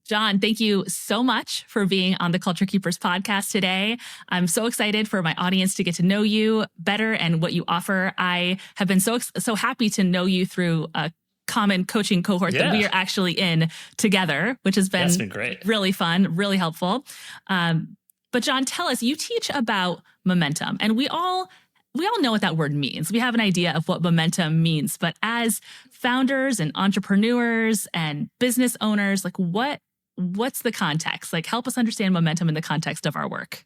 John, thank you so much for being on the Culture Keepers podcast today. I'm so excited for my audience to get to know you better and what you offer. I have been so happy to know you through a common coaching cohort that we are actually in together, which has been great. Really fun, really helpful. But John, tell us, you teach about momentum, and we all know what that word means. We have an idea of what momentum means, but as founders and entrepreneurs and business owners, like what's the context? Like, help us understand momentum in the context of our work.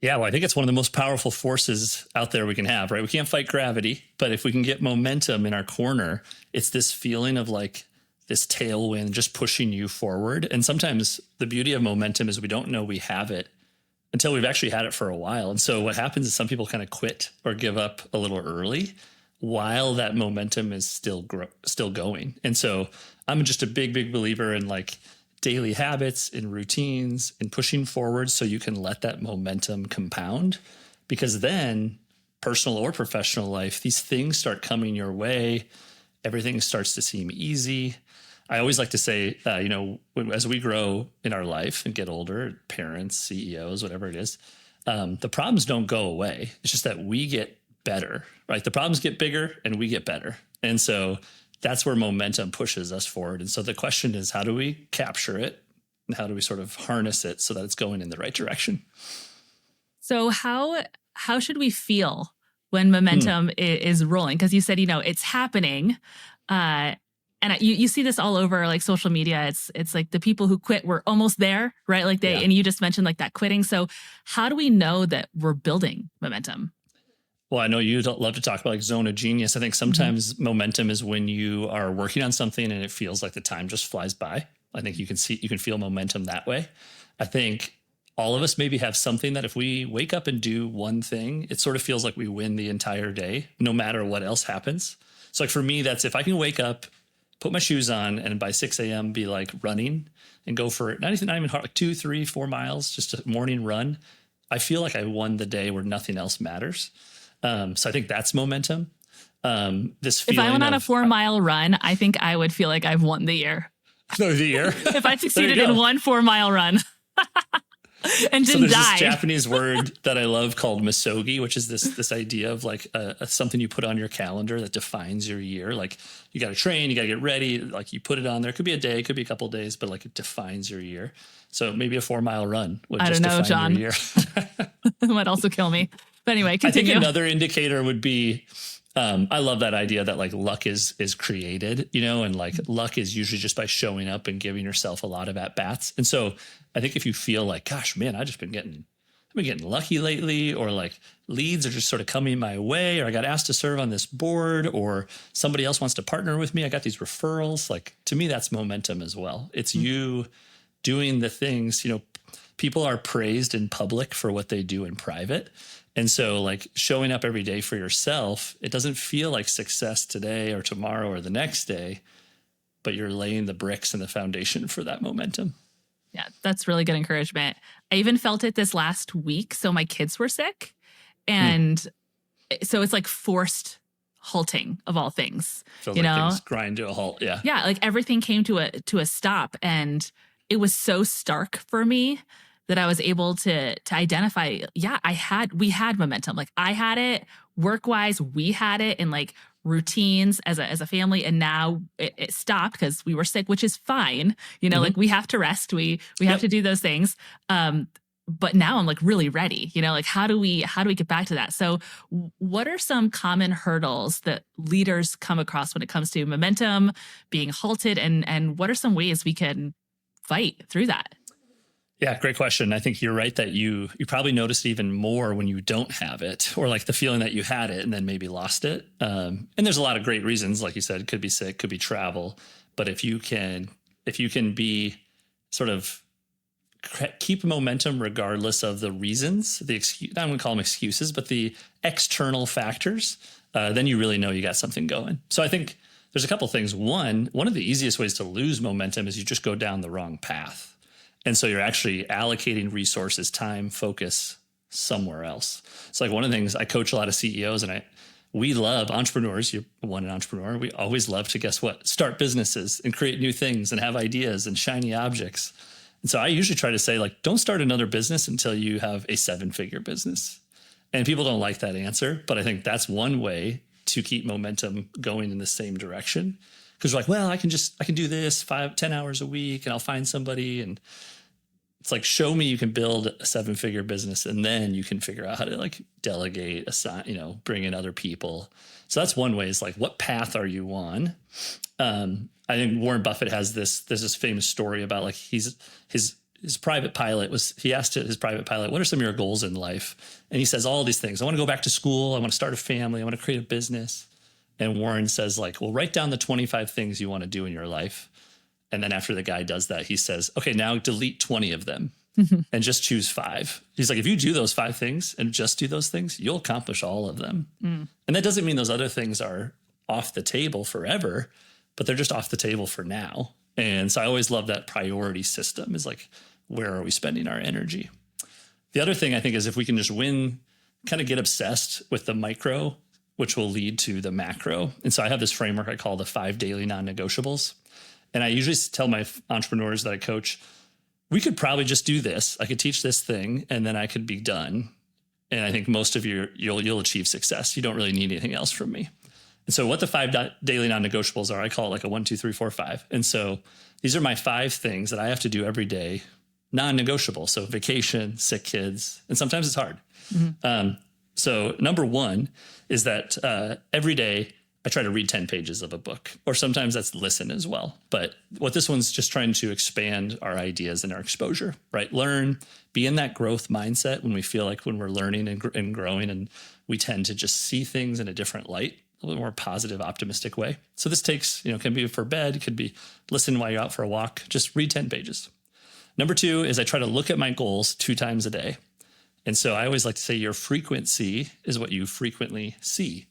Yeah, well, I think it's one of the most powerful forces out there we can have, right? We can't fight gravity, but if we can get momentum in our corner, it's this feeling of like this tailwind just pushing you forward. And sometimes the beauty of momentum is we don't know we have it until we've actually had it for a while. And so what happens is some people kind of quit or give up a little early while that momentum is still going. And so I'm just a big believer in like daily habits and routines and pushing forward so you can let that momentum compound, because then personal or professional life, these things start coming your way. Everything starts to seem easy. I always like to say, as we grow in our life and get older, parents, CEOs, whatever it is, the problems don't go away. It's just that we get better, right? The problems get bigger and we get better. And so that's where momentum pushes us forward. And so the question is, how do we capture it? And how do we sort of harness it so that it's going in the right direction? So how should we feel when momentum is rolling? Because you said, it's happening. And you see this all over like social media. It's like the people who quit were almost there, right? Like and you just mentioned like that quitting. So how do we know that we're building momentum? Well, I know you love to talk about like zone of genius. I think sometimes momentum is when you are working on something and it feels like the time just flies by. I think you can feel momentum that way. I think all of us maybe have something that if we wake up and do one thing, it sort of feels like we win the entire day, no matter what else happens. So like for me, that's if I can wake up, put my shoes on, and by 6 a.m. be like running and go for it. Not even hard, like 2, 3, 4 miles, just a morning run. I feel like I won the day where nothing else matters. So I think that's momentum. This feeling if I went on a 4-mile run, I think I would feel like I've won the year. The year? If I succeeded in one 4-mile run and didn't die. This Japanese word that I love called misogi, which is this idea of like something you put on your calendar that defines your year. Like you got to train, you got to get ready. Like you put it on there. It could be a day, it could be a couple of days, but like it defines your year. So maybe a 4-mile run would just define your year. It might also kill me. But anyway, continue. I think another indicator would be, I love that idea that like luck is created, and like luck is usually just by showing up and giving yourself a lot of at-bats. And so I think if you feel like, gosh, man, I've been getting lucky lately, or like leads are just sort of coming my way, or I got asked to serve on this board, or somebody else wants to partner with me. I got these referrals. Like to me, that's momentum as well. It's you doing the things, people are praised in public for what they do in private. And so like showing up every day for yourself, it doesn't feel like success today or tomorrow or the next day, but you're laying the bricks and the foundation for that momentum. Yeah, that's really good encouragement. I even felt it this last week. So my kids were sick. And so it's like forced halting of all things. Feels like things grind to a halt. Yeah. Yeah. Like everything came to a stop. And it was so stark for me that I was able to identify, we had momentum. Like I had it work-wise, we had it in like routines as a family. And now it stopped because we were sick, which is fine. Like we have to rest. We have to do those things. But now I'm like really ready, like how do we get back to that? So what are some common hurdles that leaders come across when it comes to momentum being halted, and what are some ways we can fight through that? Yeah, great question. I think you're right that you probably notice it even more when you don't have it, or like the feeling that you had it and then maybe lost it. And there's a lot of great reasons, like you said, could be sick, could be travel. But if you can be sort of keep momentum regardless of the reasons, I wouldn't call them excuses, but the external factors, then you really know you got something going. So I think there's a couple things. One of the easiest ways to lose momentum is you just go down the wrong path. And so you're actually allocating resources, time, focus somewhere else. It's like one of the things I coach a lot of CEOs, and we love entrepreneurs. You're an entrepreneur. We always love to, guess what? Start businesses and create new things and have ideas and shiny objects. And so I usually try to say, like, don't start another business until you have a 7-figure business. And people don't like that answer, but I think that's one way to keep momentum going in the same direction. Because we're like, well, I can do this 5-10 hours a week and I'll find somebody. And it's like, show me you can build a 7-figure business, and then you can figure out how to like delegate, assign, bring in other people. So that's one way, is like, what path are you on? I think Warren Buffett has there's this famous story about like his private pilot he asked his private pilot, what are some of your goals in life? And he says all these things. I want to go back to school. I want to start a family. I want to create a business. And Warren says, like, well, write down the 25 things you want to do in your life. And then after the guy does that, he says, okay, now delete 20 of them and just choose 5. He's like, if you do those 5 things and just do those things, you'll accomplish all of them. And that doesn't mean those other things are off the table forever, but they're just off the table for now. And so I always love that priority system, is like, where are we spending our energy? The other thing I think is, if we can just kind of get obsessed with the micro, which will lead to the macro. And so I have this framework I call the 5 daily non-negotiables. And I usually tell my entrepreneurs that I coach, we could probably just do this. I could teach this thing and then I could be done. And I think most of you'll achieve success. You don't really need anything else from me. And so what the 5 daily non-negotiables are, I call it like a 1, 2, 3, 4, 5. And so these are my 5 things that I have to do every day, non-negotiable. So vacation, sick kids, and sometimes it's hard. So number 1 is that every day I try to read 10 pages of a book, or sometimes that's listen as well. But what this one's just trying to expand our ideas and our exposure, right? Learn, be in that growth mindset when we feel like when we're learning and growing, and we tend to just see things in a different light, a little more positive, optimistic way. So this takes, can be for bed, it could be listen while you're out for a walk, just read 10 pages. Number 2 is I try to look at my goals 2 times a day. And so I always like to say your frequency is what you frequently see.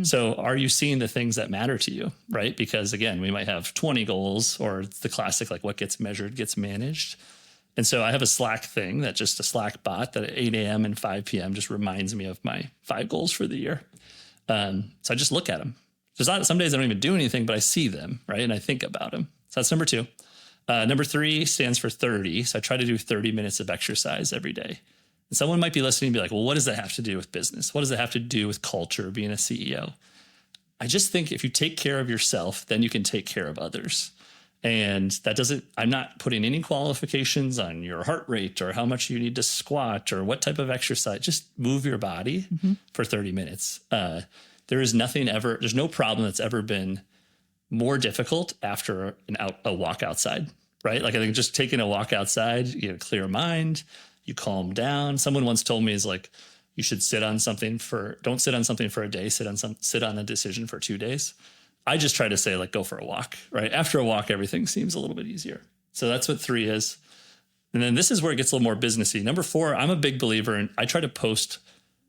So are you seeing the things that matter to you, right? Because again, we might have 20 goals, or it's the classic, like, what gets measured gets managed. And so I have a Slack thing, that just a Slack bot that at 8 a.m. and 5 p.m. just reminds me of my 5 goals for the year. So I just look at them. Some days I don't even do anything, but I see them, right? And I think about them. So that's number 2. Number 3 stands for 30. So I try to do 30 minutes of exercise every day. And someone might be listening and be like, well, what does that have to do with business? What does it have to do with culture, being a CEO? I just think if you take care of yourself, then you can take care of others. And I'm not putting any qualifications on your heart rate or how much you need to squat or what type of exercise. Just move your body for 30 minutes. There's no problem that's ever been more difficult after a walk outside, right? Like, I think just taking a walk outside, you get a clear mind, you calm down. Someone once told me, is like, you should don't sit on something for a day, sit on a decision for 2 days. I just try to say, like, go for a walk, right? After a walk, everything seems a little bit easier. So that's what 3 is. And then this is where it gets a little more businessy. Number 4, I'm a big believer in, I try to post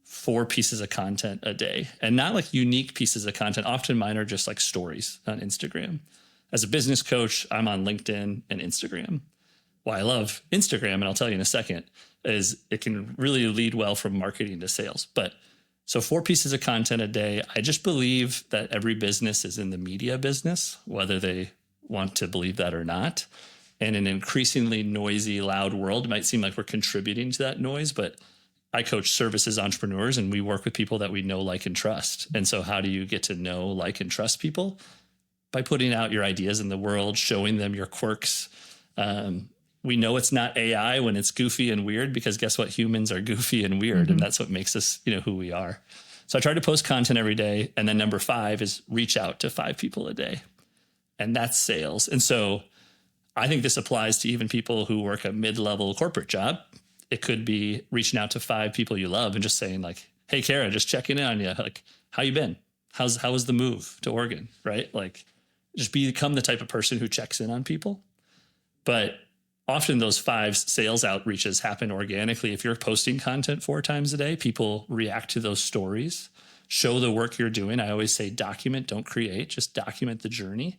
4 pieces of content a day, and not like unique pieces of content. Often mine are just like stories on Instagram. As a business coach, I'm on LinkedIn and Instagram. Why I love Instagram, and I'll tell you in a second, is it can really lead well from marketing to sales. But so 4 pieces of content a day. I just believe that every business is in the media business, whether they want to believe that or not. And in an increasingly noisy, loud world, it might seem like we're contributing to that noise, but I coach services entrepreneurs, and we work with people that we know, like, and trust. And so how do you get to know, like, and trust people? By putting out your ideas in the world, showing them your quirks. We know it's not AI when it's goofy and weird, because guess what? Humans are goofy and weird, and that's what makes us, who we are. So I try to post content every day. And then number 5 is reach out to 5 people a day. And that's sales. And so I think this applies to even people who work a mid-level corporate job. It could be reaching out to 5 people you love and just saying, like, hey, Kara, just checking in on you. Like, how you been? How was the move to Oregon? Right? Like, just become the type of person who checks in on people. But often those 5 sales outreaches happen organically. If you're posting content 4 times a day, people react to those stories, show the work you're doing. I always say document, don't create, just document the journey.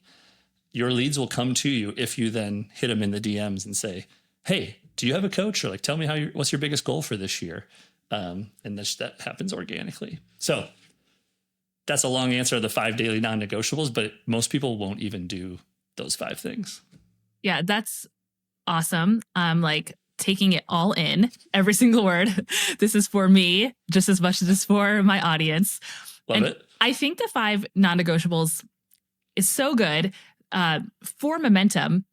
Your leads will come to you if you then hit them in the DMs and say, hey, do you have a coach? Or like, tell me what's your biggest goal for this year? And that happens organically. So that's a long answer of the 5 daily non-negotiables, but most people won't even do those 5 things. Yeah, that's awesome. I'm like taking it all in, every single word. This is for me just as much as it's for my audience. Love And it. I think the 5 non-negotiables is so good for momentum.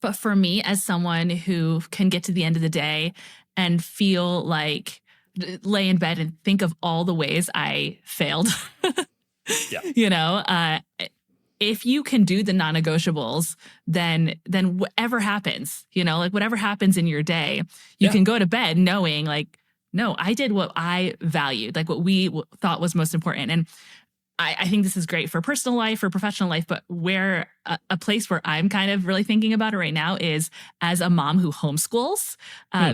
But for me, as someone who can get to the end of the day and feel like lay in bed and think of all the ways I failed, Yeah. you know, if you can do the non-negotiables, then whatever happens, you know, like whatever happens in your day, you Yeah. can go to bed knowing like, no, I did what I valued, like what we thought was most important. And I think this is great for personal life, for professional life, but where a place where I'm kind of really thinking about it right now is as a mom who homeschools,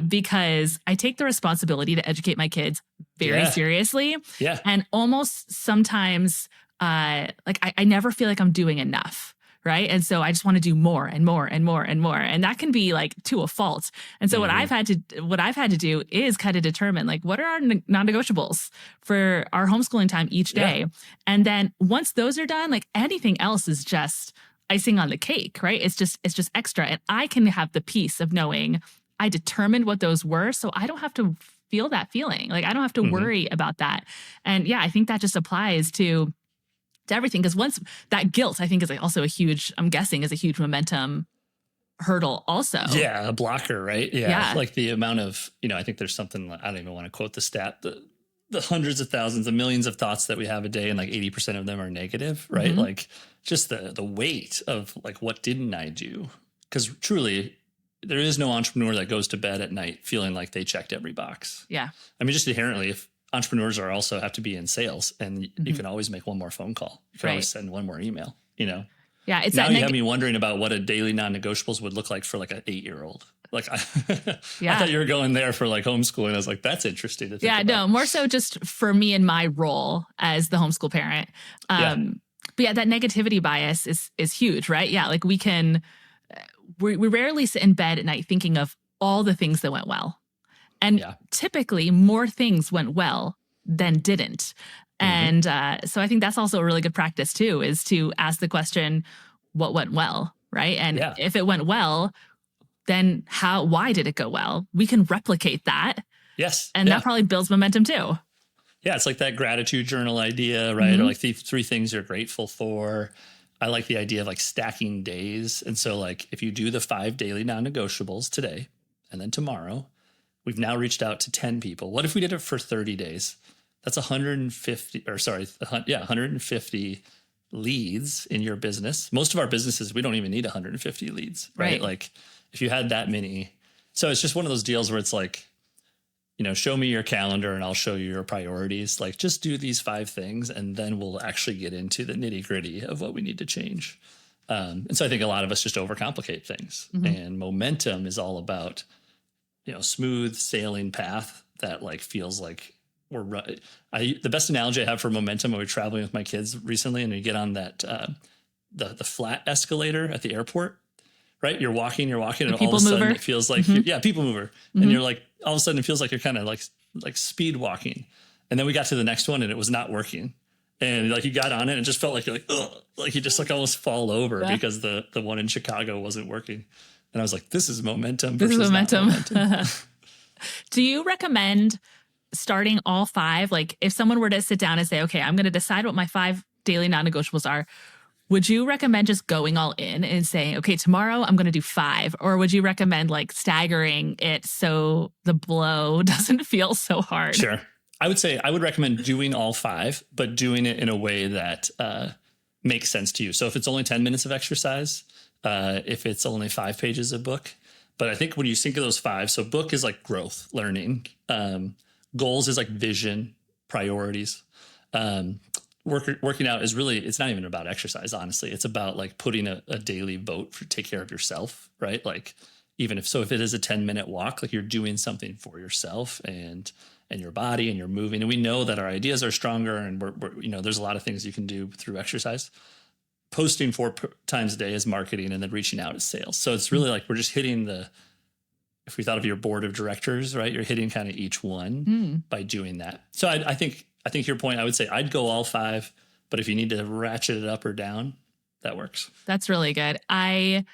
because I take the responsibility to educate my kids very Yeah. seriously. Yeah. And almost sometimes, like I never feel like I'm doing enough. Right. And so I just want to do more and more and more and more. And that can be like to a fault. And so what I've had to do is kind of determine like what are our non-negotiables for our homeschooling time each day. And then once those are done, like anything else is just icing on the cake, right? It's just extra. And I can have the peace of knowing I determined what those were. So I don't have to feel that feeling. Like I don't have to worry about that. And yeah, I think that just applies to everything. Because once that guilt, I think is also a huge, I'm guessing is a huge momentum hurdle also. Yeah. A blocker, right? Yeah. Yeah. Like the amount of, I think there's something, I don't even want to quote the stat, the hundreds of thousands, the millions of thoughts that we have a day and like 80% of them are negative, right? Like just the weight of like, what didn't I do? Because truly there is no entrepreneur that goes to bed at night feeling like they checked every box. Yeah. I mean, just inherently, if entrepreneurs are also have to be in sales and you can always make one more phone call. You can always send one more email, Yeah. It's now you have me wondering about what a daily non-negotiables would look like for like an 8-year-old. Like I thought you were going there for like homeschooling. I was like, that's interesting to think about. No, more so just for me and my role as the homeschool parent. But yeah, that negativity bias is huge, right? Yeah. Like we rarely sit in bed at night thinking of all the things that went well. And typically more things went well than didn't. And so I think that's also a really good practice too, is to ask the question, what went well, right? And if it went well, then why did it go well? We can replicate that. Yes. And that probably builds momentum too. Yeah. It's like that gratitude journal idea, right? Or like the 3 things you're grateful for. I like the idea of like stacking days. And so like if you do the 5 daily non-negotiables today and then tomorrow, we've now reached out to 10 people. What if we did it for 30 days? That's 150 leads in your business. Most of our businesses, we don't even need 150 leads, right? Like if you had that many. So it's just one of those deals where it's like, show me your calendar and I'll show you your priorities. Like just do these 5 things and then we'll actually get into the nitty gritty of what we need to change. And so I think a lot of us just overcomplicate things, and momentum is all about, smooth sailing path that like feels like we're right. The best analogy I have for momentum, I was traveling with my kids recently and you get on that, the flat escalator at the airport, right? You're walking and all of a sudden it feels like, people mover. And you're like, all of a sudden it feels like you're kind of like speed walking. And then we got to the next one and it was not working. And like you got on it and it just felt like you're like, ugh, like you just like almost fall over because the one in Chicago wasn't working. And I was like, this is momentum. This is momentum. Do you recommend starting all 5? Like if someone were to sit down and say, okay, I'm going to decide what my 5 daily non-negotiables are, would you recommend just going all in and saying, okay, tomorrow I'm going to do 5? Or would you recommend like staggering it so the blow doesn't feel so hard? Sure. I would say I would recommend doing all 5, but doing it in a way that makes sense to you. So if it's only 10 minutes of exercise, if it's only 5 pages of book, but I think when you think of those 5, so book is like growth, learning, goals is like vision, priorities, working out is really, it's not even about exercise. Honestly, it's about like putting a daily vote for take care of yourself, right? Like even if it is a 10-minute walk, like you're doing something for yourself and your body and you're moving. And we know that our ideas are stronger and we're there's a lot of things you can do through exercise. Posting 4 times a day is marketing and then reaching out is sales. So it's really like we're just hitting if we thought of your board of directors, right? You're hitting kind of each one by doing that. So I think I think your point, I would say I'd go all 5, but if you need to ratchet it up or down, that works. That's really good. I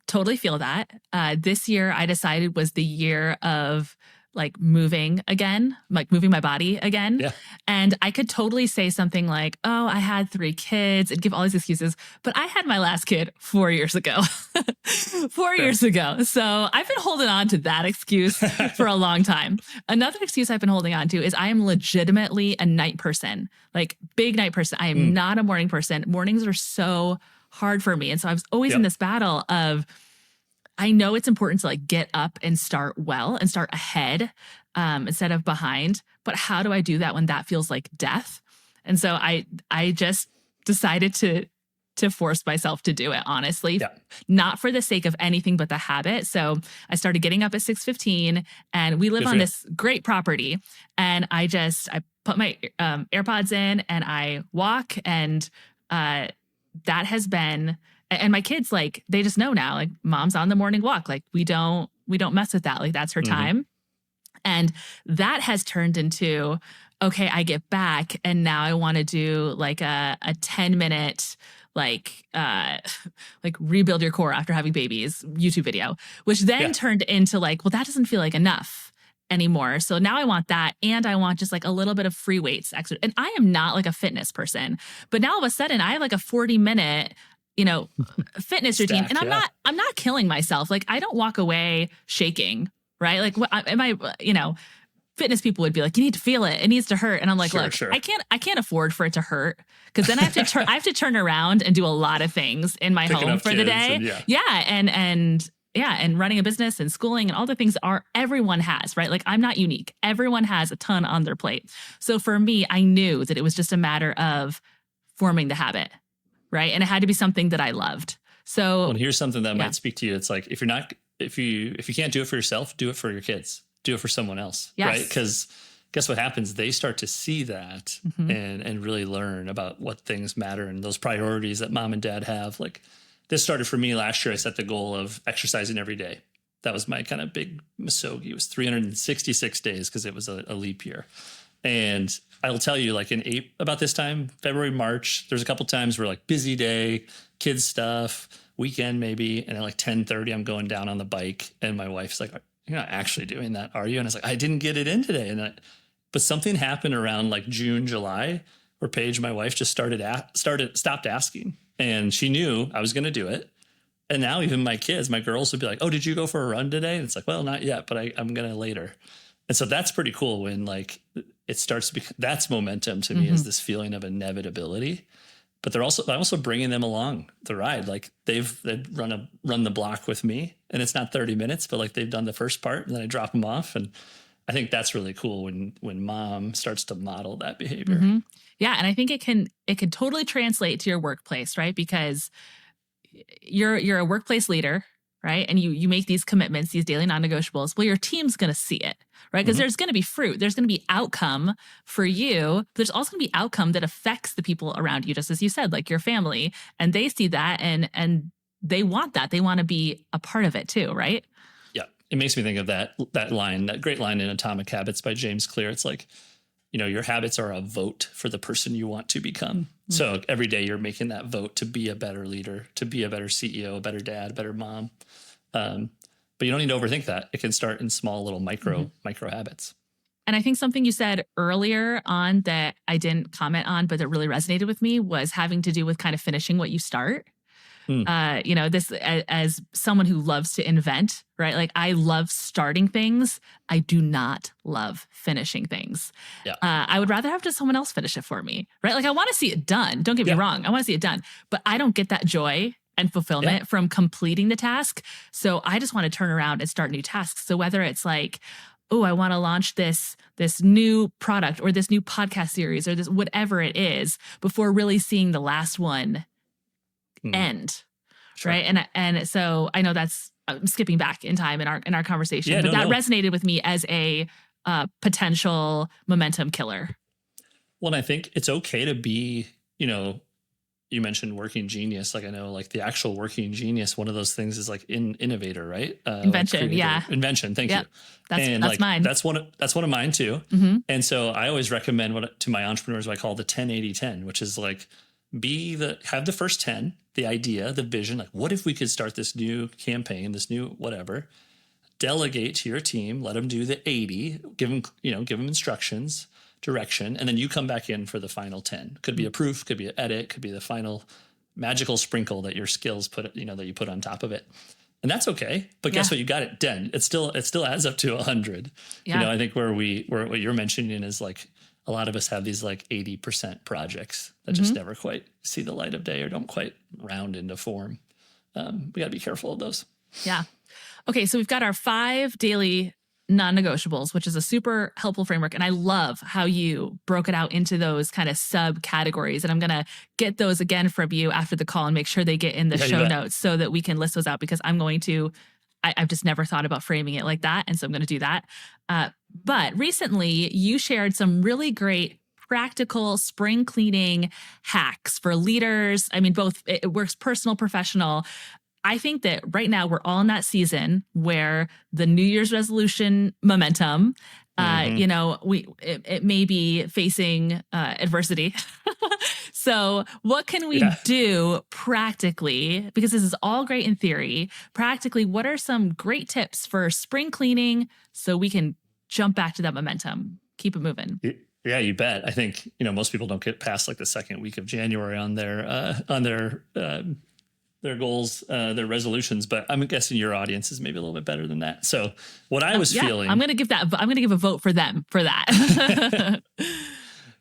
totally feel that. This year I decided was the year of like moving again, like moving my body again. Yeah. And I could totally say something like, oh, I had 3 kids and give all these excuses, but I had my last kid 4 years ago, 4 Sure. years ago. So I've been holding on to that excuse for a long time. Another excuse I've been holding on to is I am legitimately a night person, like big night person. I am not a morning person. Mornings are so hard for me. And so I was always in this battle of, I know it's important to like get up and start well and start ahead instead of behind. But how do I do that when that feels like death? And so I just decided to force myself to do it, honestly, not for the sake of anything but the habit. So I started getting up at 6:15, and we live on this great property. And I put my AirPods in and I walk, and that has been. And my kids, like, they just know now, like, mom's on the morning walk. Like, we don't mess with that. Like, that's her time. And that has turned into, okay, I get back and now I want to do like a 10-minute, like rebuild your core after having babies YouTube video, which then turned into like, well, that doesn't feel like enough anymore. So now I want that. And I want just like a little bit of free weights exercise. And I am not like a fitness person, but now all of a sudden I have like a 40-minute fitness routine, and I'm not killing myself. Like, I don't walk away shaking, right? Like, what am I, fitness people would be like, you need to feel it. It needs to hurt. And I'm like, look, I can't afford for it to hurt. Cause then I have to turn around and do a lot of things in my home for the day. And running a business and schooling and all the things everyone has, right? Like, I'm not unique. Everyone has a ton on their plate. So for me, I knew that it was just a matter of forming the habit. Right. And it had to be something that I loved. So here's something that might speak to you. It's like, if you can't do it for yourself, do it for your kids, do it for someone else. Yes. Right. Because guess what happens? They start to see that and really learn about what things matter and those priorities that mom and dad have. Like, this started for me last year. I set the goal of exercising every day. That was my kind of big misogi. It was 366 days because it was a leap year. And I will tell you, like, about this time, February, March, there's a couple times where like busy day, kids stuff, weekend maybe, and at like 10:30, I'm going down on the bike, and my wife's like, "You're not actually doing that, are you?" And I was like, "I didn't get it in today." But something happened around like June, July, where Paige, my wife, just stopped asking, and she knew I was going to do it. And now even my kids, my girls would be like, "Oh, did you go for a run today?" And it's like, "Well, not yet, but I'm going to later." And so that's pretty cool when like it starts to be, that's momentum to me, is this feeling of inevitability. But I'm also bringing them along the ride. Like, they've run the block with me, and it's not 30 minutes, but like they've done the first part, and then I drop them off. And I think that's really cool when mom starts to model that behavior. Yeah. And I think it can totally translate to your workplace, right? Because you're a workplace leader, right? And you make these commitments, these daily non-negotiables. Well, your team's going to see it, right? Because there's going to be fruit. There's going to be outcome for you. There's also going to be outcome that affects the people around you, just as you said, like your family. And they see that and they want that. They want to be a part of it too, right? Yeah. It makes me think of that line, that great line in Atomic Habits by James Clear. It's like, your habits are a vote for the person you want to become. So every day you're making that vote to be a better leader, to be a better CEO, a better dad, a better mom. But you don't need to overthink that. It can start in small little micro habits. And I think something you said earlier on that I didn't comment on, but that really resonated with me, was having to do with kind of finishing what you start. This as someone who loves to invent, right? Like, I love starting things. I do not love finishing things. Yeah. I would rather have just someone else finish it for me, right? Like, I want to see it done. Don't get me wrong. I want to see it done, but I don't get that joy and fulfillment from completing the task. So I just want to turn around and start new tasks. So whether it's like, oh, I want to launch this new product or this new podcast series or this, whatever it is, before really seeing the last one end. Sure. Right. And so I know I'm skipping back in time in our conversation, but that resonated with me as a potential momentum killer. Well, and I think it's okay to be, you mentioned working genius. Like I know like the actual working genius, one of those things is like innovator, right? Like Invention. creator, Yeah. invention. Thank you. Yep. That's And that's like mine. that's one of mine too. Hmm. And so I always recommend what to my entrepreneurs, what I call the 10-80-10, which is like have the first 10, the idea, the vision, like what if we could start this new campaign, this new whatever, delegate to your team, let them do the 80, give them instructions, direction, and then you come back in for the final 10. Could be a proof, could be an edit, could be the final magical sprinkle that your skills that you put on top of it. And that's okay. But guess what? You got it done. It still adds up to 100. Yeah. I think where what you're mentioning is like a lot of us have these like 80% projects that just never quite see the light of day or don't quite round into form. We got to be careful of those. Yeah. Okay. So we've got our 5 daily non-negotiables, which is a super helpful framework. And I love how you broke it out into those kind of subcategories. And I'm going to get those again from you after the call and make sure they get in the show notes so that we can list those out, because I've just never thought about framing it like that. And so I'm going to do that. But recently you shared some really great practical spring cleaning hacks for leaders. I mean, both it works personal, professional. I think that right now we're all in that season where the New Year's resolution momentum, it may be facing adversity. So what can we do practically? Because this is all great in theory. Practically, what are some great tips for spring cleaning so we can jump back to that momentum, keep it moving? Yeah, you bet. I think, most people don't get past like the second week of January on their goals, their resolutions, but I'm guessing your audience is maybe a little bit better than that. So what I was feeling, I'm going to give a vote for them for that.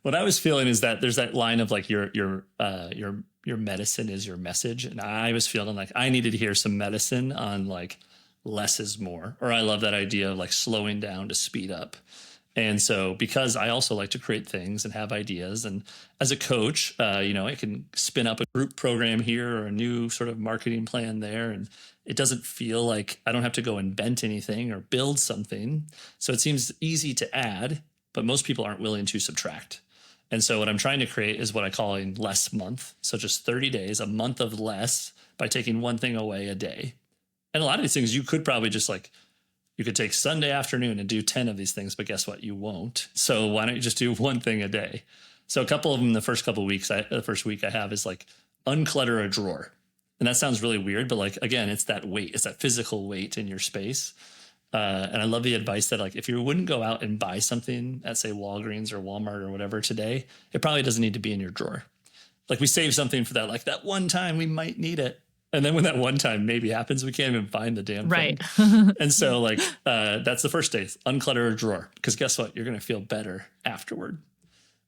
What I was feeling is that there's that line of like your medicine is your message. And I was feeling like I needed to hear some medicine on like less is more, or I love that idea of like slowing down to speed up. And so because I also like to create things and have ideas, and as a coach, I can spin up a group program here or a new sort of marketing plan there. And it doesn't feel like I don't have to go invent anything or build something. So it seems easy to add, but most people aren't willing to subtract. And so what I'm trying to create is what I call a less month. So just 30 days, a month of less by taking one thing away a day. And a lot of these things you could probably just like, you could take Sunday afternoon and do 10 of these things, but guess what? You won't. So why don't you just do one thing a day? So a couple of them, the first couple of weeks, the first week I have is like unclutter a drawer. And that sounds really weird, but like, again, it's that weight, it's that physical weight in your space. And I love the advice that like, if you wouldn't go out and buy something at say Walgreens or Walmart or whatever today, it probably doesn't need to be in your drawer. Like we save something for that, like that one time we might need it. And then when that one time maybe happens, we can't even find the damn thing. Right. And so like, that's the first day, unclutter a drawer, because guess what? You're going to feel better afterward.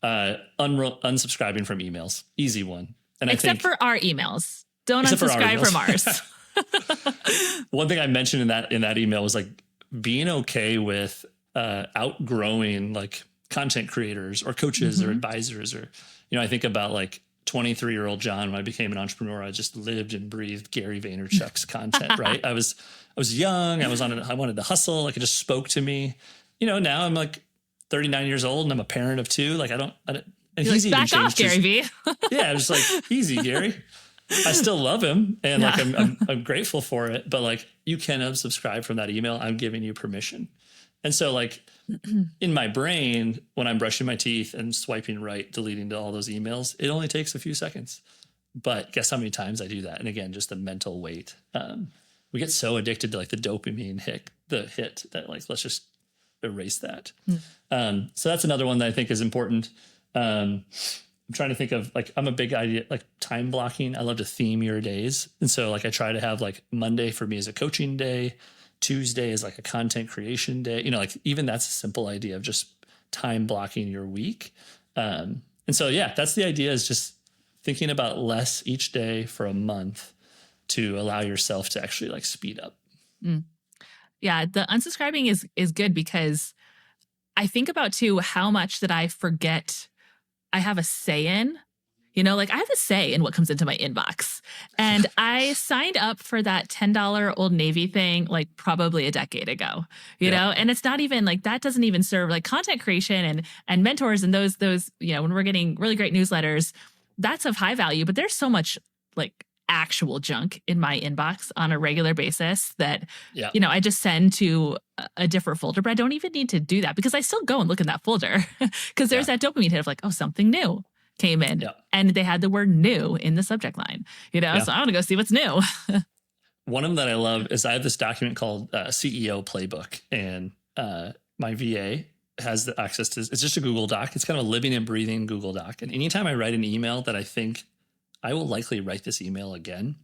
Unsubscribing from emails, easy one. And except for our emails, don't unsubscribe from ours. One thing I mentioned in that email was like being okay with outgrowing like content creators or coaches or advisors, or, I think about like 23-year-old John, when I became an entrepreneur, I just lived and breathed Gary Vaynerchuk's content, right? I was young. I wanted to hustle. Like it just spoke to me. Now I'm like 39 years old and I'm a parent of 2. Like and he's like, back off, Gary V. Yeah. I was like, easy, Gary. I still love him. And like, I'm grateful for it, but like you can unsubscribe from that email. I'm giving you permission. And so like in my brain, when I'm brushing my teeth and swiping right, deleting all those emails, it only takes a few seconds. But guess how many times I do that? And again, just the mental weight. We get so addicted to like the dopamine hit that like, let's just erase that. So that's another one that I think is important. I'm trying to think of like, I'm a big idea, like time blocking. I love to theme your days. And so like, I try to have like Monday for me as a coaching day. Tuesday is like a content creation day. Like even that's a simple idea of just time blocking your week. And so, yeah, that's the idea, is just thinking about less each day for a month to allow yourself to actually like speed up. Yeah. The unsubscribing is good, because I think about too, how much that I forget I have a say in. Like I have a say in what comes into my inbox. And I signed up for that $10 Old Navy thing like probably a decade ago, you know, and it's not even like, that doesn't even serve like content creation and mentors and those, when we're getting really great newsletters, that's of high value, but there's so much like actual junk in my inbox on a regular basis that, Yeah. I just send to a different folder, but I don't even need to do that because I still go and look in that folder because there's Yeah. that dopamine hit of like, oh, something new came in Yeah. and they had the word new in the subject line, Yeah. so I want to go see what's new. One of them that I love is I have this document called CEO Playbook, and my VA has the access to. It's just a Google Doc. It's kind of a living and breathing Google Doc. And anytime I write an email that I think I will likely write this email again,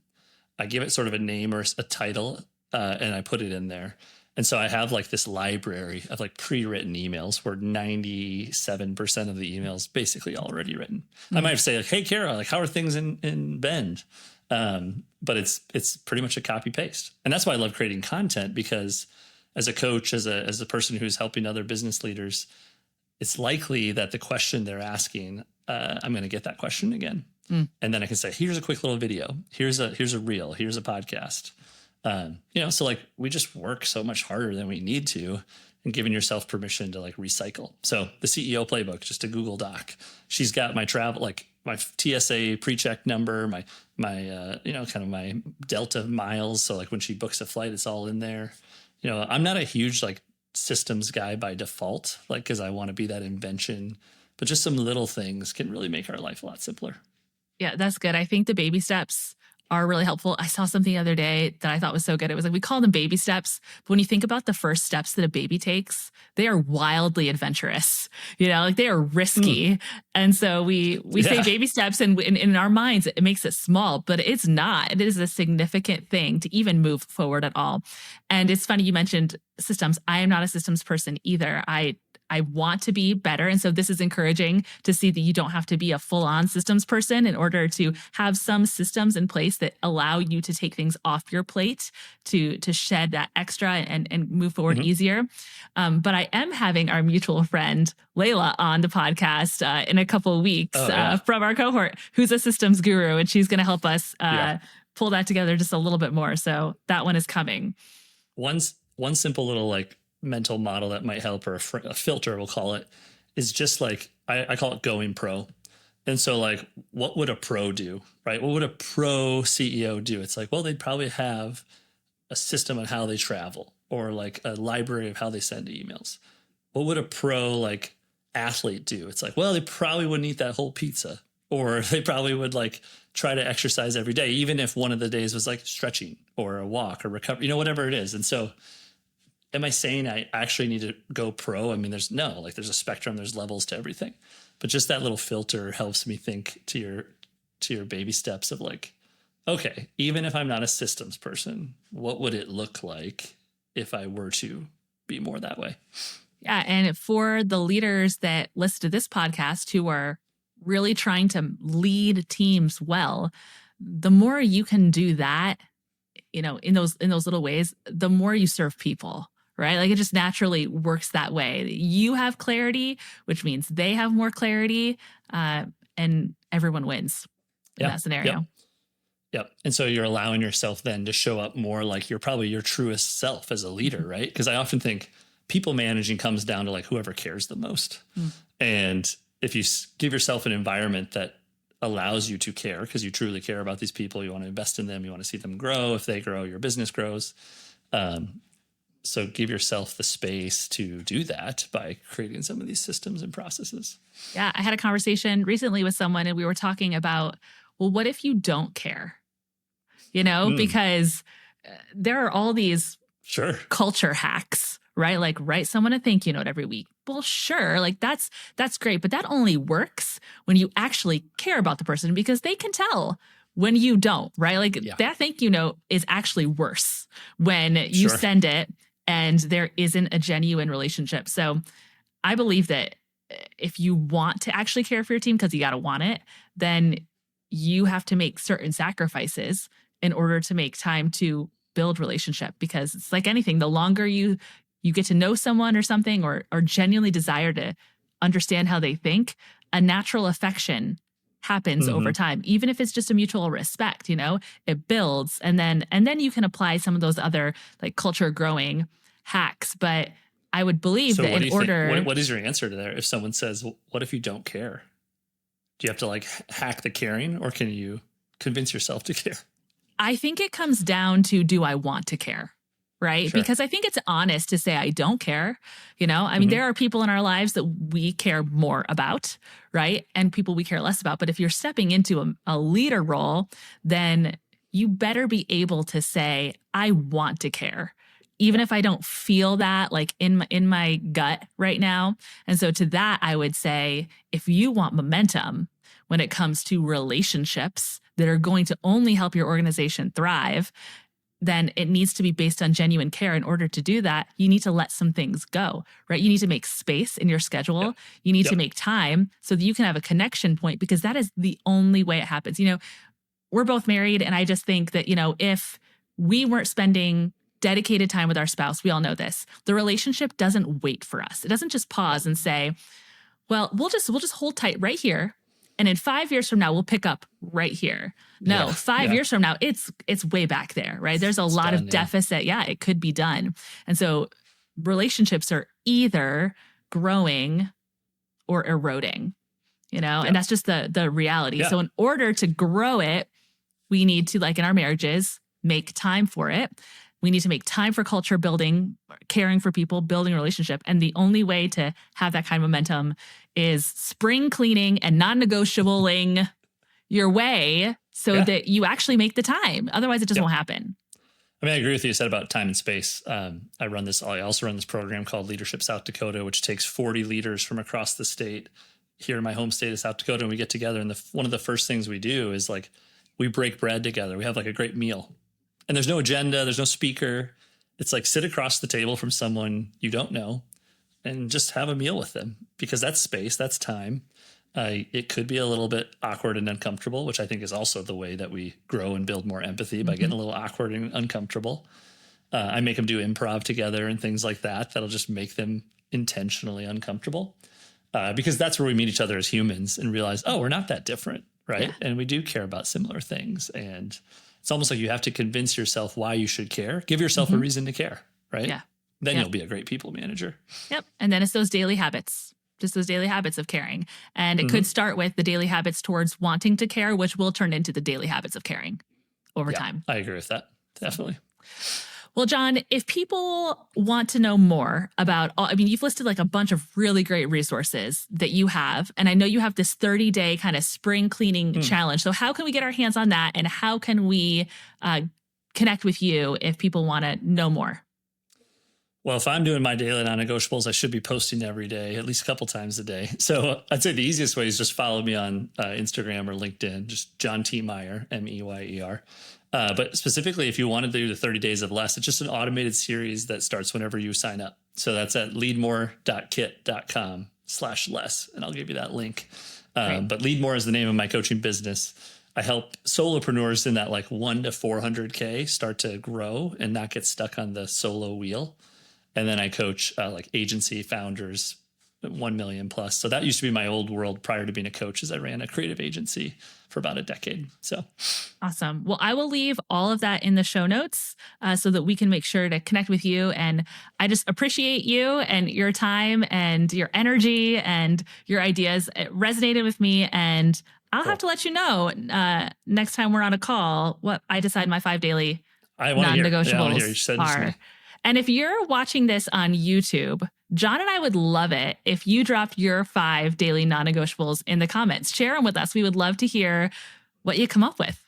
I give it sort of a name or a title, and I put it in there. And so I have like this library of like pre-written emails where 97% of the emails basically already written. I might say like, "Hey, Kara, like how are things in Bend?" But it's pretty much a copy paste. And that's why I love creating content, because as a coach, as a person who's helping other business leaders, it's likely that the question they're asking, I'm going to get that question again. And then I can say, here's a quick little video. Here's a reel. Here's a podcast. So like we just work so much harder than we need to, and giving yourself permission to like recycle. So the CEO Playbook, just a Google Doc. She's got my travel, like my TSA pre-check number, my kind of my Delta miles. So like when she books a flight, it's all in there. I'm not a huge like systems guy by default, like, cause I want to be that invention, but just some little things can really make our life a lot simpler. Yeah, that's good. I think the baby steps are really helpful. I saw something the other day that I thought was so good. It was like, we call them baby steps, but when you think about the first steps that a baby takes, they are wildly adventurous, like they are risky. And so we say baby steps, and in our minds, it makes it small, but it's not. It is a significant thing to even move forward at all. And it's funny, you mentioned systems. I am not a systems person either. I want to be better. And so this is encouraging to see that you don't have to be a full-on systems person in order to have some systems in place that allow you to take things off your plate, to shed that extra and move forward easier. But I am having our mutual friend, Layla, on the podcast in a couple of weeks from our cohort, who's a systems guru, and she's going to help us pull that together just a little bit more. So that one is coming. One simple little like mental model that might help, or a filter we'll call it, is just like I call it going pro. And so like, what would a pro do, right? What would a pro CEO do? It's like, well, they'd probably have a system on how they travel, or like a library of how they send emails. What would a pro like athlete do? It's like, well, they probably wouldn't eat that whole pizza, or they probably would like try to exercise every day, even if one of the days was like stretching or a walk or recovery, whatever it is. And so am I saying I actually need to go pro? I mean, there's a spectrum, there's levels to everything, but just that little filter helps me think to your baby steps of like, okay, even if I'm not a systems person, what would it look like if I were to be more that way? Yeah. And for the leaders that listen to this podcast who are really trying to lead teams well, the more you can do that, in those little ways, the more you serve people. Right? Like it just naturally works that way. You have clarity, which means they have more clarity, and everyone wins in that scenario. Yep. And so you're allowing yourself then to show up more like you're probably your truest self as a leader, right? Because I often think people managing comes down to like whoever cares the most. And if you give yourself an environment that allows you to care, because you truly care about these people, you want to invest in them, you want to see them grow. If they grow, your business grows. So give yourself the space to do that by creating some of these systems and processes. Yeah. I had a conversation recently with someone, and we were talking about, well, what if you don't care? Because there are all these culture hacks, right? Like write someone a thank you note every week. Well, sure. Like that's great. But that only works when you actually care about the person, because they can tell when you don't, right? Like that thank you note is actually worse when you send it and there isn't a genuine relationship. So I believe that if you want to actually care for your team, because you got to want it, then you have to make certain sacrifices in order to make time to build relationship. Because it's like anything, the longer you get to know someone or something, or genuinely desire to understand how they think, a natural affection happens over time, even if it's just a mutual respect, it builds. And then you can apply some of those other like culture growing hacks. But I would believe that in order. What is your answer to that? If someone says, what if you don't care? Do you have to like hack the caring, or can you convince yourself to care? I think it comes down to, do I want to care? Right. Sure. Because I think it's honest to say I don't care. I mean, Hmm. there are people in our lives that we care more about, right? And people we care less about. But if you're stepping into a leader role, then you better be able to say, I want to care, even Yeah. if I don't feel that like in my gut right now. And so to that, I would say, if you want momentum when it comes to relationships that are going to only help your organization thrive, then it needs to be based on genuine care. In order to do that, you need to let some things go, right? You need to make space in your Yep. schedule. You need to Yep. make time so that you can have a connection point, because that is the only way it happens. We're both married. And I just think that, if we weren't spending dedicated time with our spouse, we all know this, the relationship doesn't wait for us. It doesn't just Yeah. pause and say, well, we'll just hold tight right here. And in 5 years from now, we'll pick up right here. Yeah. No, five Yeah. years from now, it's way back there, right? There's a It's lot done. of Yeah. deficit. Yeah, it could be done. And so relationships are either growing or eroding, and Yep. that's just the reality. Yeah. So in order to grow it, we need to, like in our marriages, make time for it. We need to make time for culture building, caring for people, building a relationship. And the only way to have that kind of momentum is spring cleaning and non-negotiabling your way so Yeah. that you actually make the time. Otherwise, it just Yep. won't happen. I mean, I agree with you said about time and space. I also run this program called Leadership South Dakota, which takes 40 leaders from across the state here in my home state of South Dakota. And we get together. And one of the first things we do is like, we break bread together. We have like a great meal, and there's no agenda. There's no speaker. It's like sit across the table from someone you don't know and just have a meal with them, because that's space, that's time. It could be a little bit awkward and uncomfortable, which I think is also the way that we grow and build more empathy, by getting a little awkward and uncomfortable. I make them do improv together and things like that. That'll just make them intentionally uncomfortable, because that's where we meet each other as humans and realize, oh, we're not that different, right? Yeah. And we do care about similar things. And it's almost like you have to convince yourself why you should care. Give yourself a reason to care, right? Yeah. Then Yep. you'll be a great people manager. Yep. And then it's those daily habits, just those daily habits of caring. And it could start with the daily habits towards wanting to care, which will turn into the daily habits of caring over Yeah, time. I agree with that. Definitely. Well, John, if people want to know more about you've listed like a bunch of really great resources that you have. And I know you have this 30-day kind of spring cleaning challenge. So how can we get our hands on that? And how can we connect with you if people want to know more? Well, if I'm doing my daily non-negotiables, I should be posting every day, at least a couple times a day. So I'd say the easiest way is just follow me on Instagram or LinkedIn, just John T. Meyer, Meyer. But specifically, if you wanted to do the 30 days of less, it's just an automated series that starts whenever you sign up. So that's at leadmore.kit.com/less. And I'll give you that link. But Leadmore is the name of my coaching business. I help solopreneurs in that like 1 to 400K start to grow and not get stuck on the solo wheel. And then I coach like agency founders, 1 million plus. So that used to be my old world prior to being a coach, as I ran a creative agency for about a decade. So Awesome. Well, I will leave all of that in the show notes so that we can make sure to connect with you. And I just appreciate you and your time and your energy and your ideas. It resonated with me. And I'll have to let you know next time we're on a call what I decide my 5 daily I want to hear. non-negotiables Yeah, I want to hear. You said this to are. me. And if you're watching this on YouTube, John and I would love it if you dropped your 5 daily non-negotiables in the comments. Share them with us. We would love to hear what you come up with.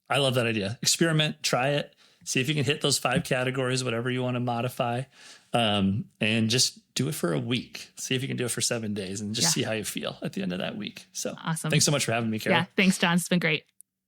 I love that idea. Experiment, try it, see if you can hit those 5 categories, whatever you want to modify, and just do it for a week. See if you can do it for 7 days and just see how you feel at the end of that week. So Awesome. Thanks so much for having me, Carol. Yeah. Thanks, John. It's been great.